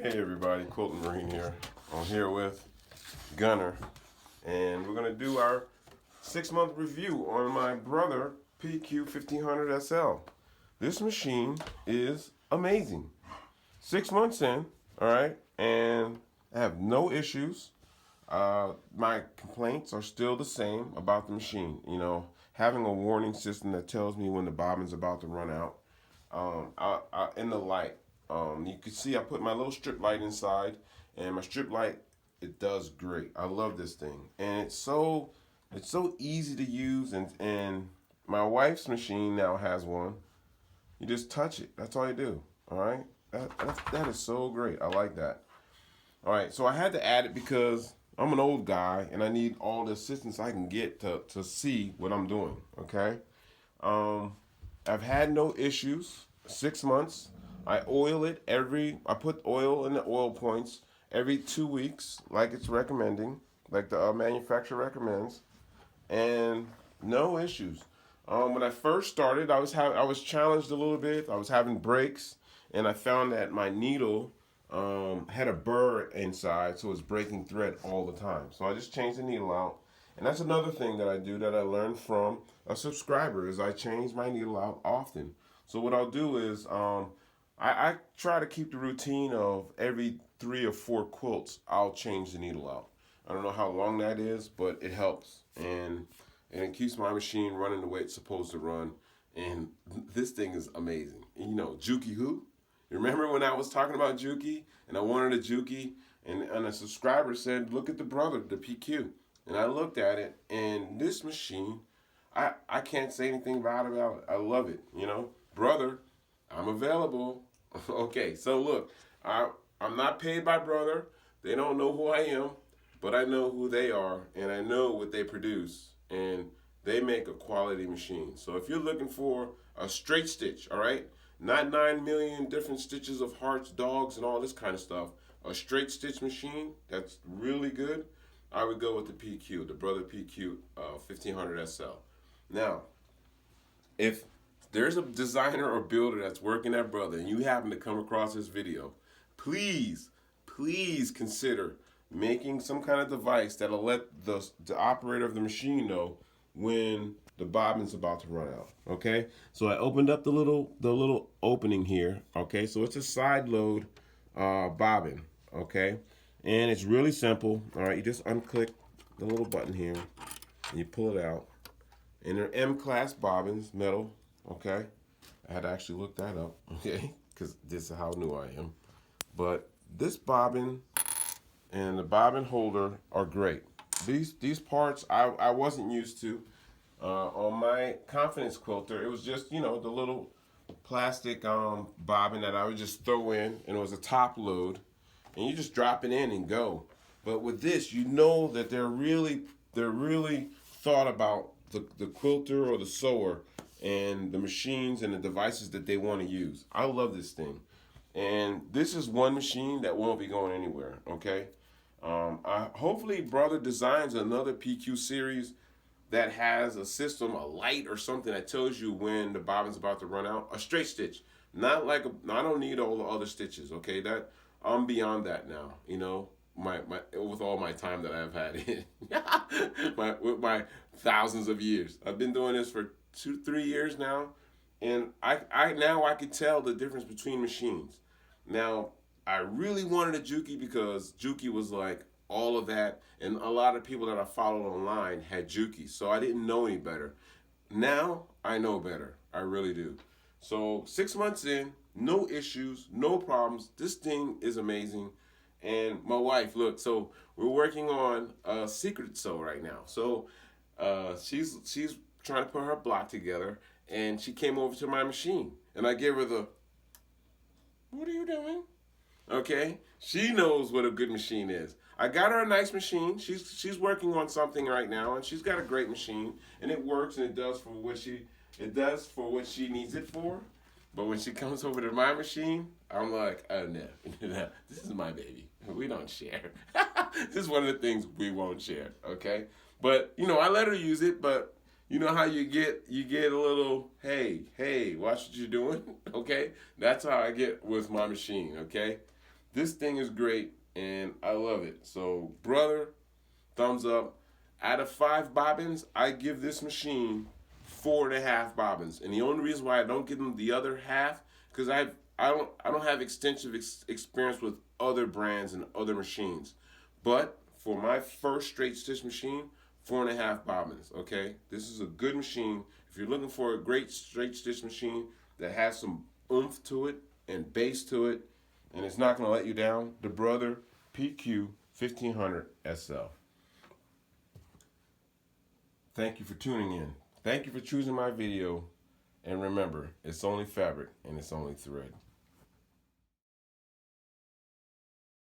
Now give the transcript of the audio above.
Hey everybody, Quilting Marine here. I'm here with Gunner, and we're gonna do our 6-month review on my Brother PQ1500SL. This machine is amazing. 6 months in, all right, and I have no issues. My complaints are still the same about the machine. You know, having a warning system that tells me when the bobbin's about to run out. In the light. You can see I put my little strip light inside, and my strip light, it does great. I love this thing, and it's so easy to use. And my wife's machine now has one. You just touch it. That's all you do. All right. That is so great. I like that. All right. So I had to add it because I'm an old guy and I need all the assistance I can get to see what I'm doing. Okay. I've had no issues. 6 months. I oil it I put oil in the oil points every 2 weeks, like it's recommending, like the manufacturer recommends, and no issues. When I first started, I was challenged a little bit. I was having breaks, and I found that my needle had a burr inside, so it's breaking thread all the time. So I just changed the needle out, and that's another thing that I do that I learned from a subscriber is I change my needle out often. So what I'll do is I try to keep the routine of every 3 or 4 quilts, I'll change the needle out. I don't know how long that is, but it helps. And it keeps my machine running the way it's supposed to run. And this thing is amazing. And you know, Juki who? You remember when I was talking about Juki? And I wanted a Juki? And a subscriber said, look at the Brother, the PQ. And I looked at it, and this machine, I can't say anything bad about it. I love it, you know. Brother, I'm available. Okay, so look, I'm not paid by Brother. They don't know who I am, but I know who they are, and I know what they produce, and they make a quality machine. So if you're looking for a straight stitch, all right, not 9 million different stitches of hearts, dogs, and all this kind of stuff, a straight stitch machine that's really good, I would go with the PQ, the Brother PQ 1500SL. Now, if there's a designer or builder that's working at Brother and you happen to come across this video, please consider making some kind of device that'll let the operator of the machine know when the bobbin's about to run out. Okay, so I opened up the little opening here. Okay, so it's a side load bobbin. Okay, and it's really simple. All right, you just unclick the little button here and you pull it out. And they're M-class bobbins, metal. Okay, I had to actually look that up, okay, because this is how new I am. But this bobbin and the bobbin holder are great. These parts I wasn't used to. On my Confidence quilter, it was just, you know, the little plastic bobbin that I would just throw in, and it was a top load, and you just drop it in and go. But with this, you know that they're really thought about the quilter or the sewer and the machines and the devices that they want to use. I love this thing. And this is one machine that won't be going anywhere, okay? Hopefully Brother designs another PQ series that has a system, a light or something that tells you when the bobbin's about to run out. A straight stitch. Not like I don't need all the other stitches, okay? That I'm beyond that now, you know? With all my time that I've had in with my thousands of years. I've been doing this for 2-3 years now, and I now I can tell the difference between machines. Now I really wanted a Juki because Juki was like all of that, and a lot of people that I followed online had Jukis, so I didn't know any better. Now I know better. I really do. So 6 months in, no issues, no problems. This thing is amazing. And my wife, look, so we're working on a secret sew right now. So she's trying to put her block together, and she came over to my machine, and I gave her the, what are you doing? Okay, she knows what a good machine is. I got her a nice machine. She's working on something right now, and she's got a great machine, and it works, and it does for what she needs it for. But when she comes over to my machine, I'm like, oh no, this is my baby. We don't share. This is one of the things we won't share, okay? But, you know, I let her use it, but you know how you get a little, hey, watch what you're doing, okay? That's how I get with my machine, okay? This thing is great, and I love it. So, brother, thumbs up. Out of 5 bobbins, I give this machine 4.5 bobbins. And the only reason why I don't give them the other half, because I don't have extensive experience with other brands and other machines. But for my first straight stitch machine, 4.5 bobbins. Okay, this is a good machine. If you're looking for a great straight stitch machine that has some oomph to it and bass to it, and it's not going to let you down, the Brother PQ1500SL. Thank you for tuning in. Thank you for choosing my video. And remember, it's only fabric and it's only thread.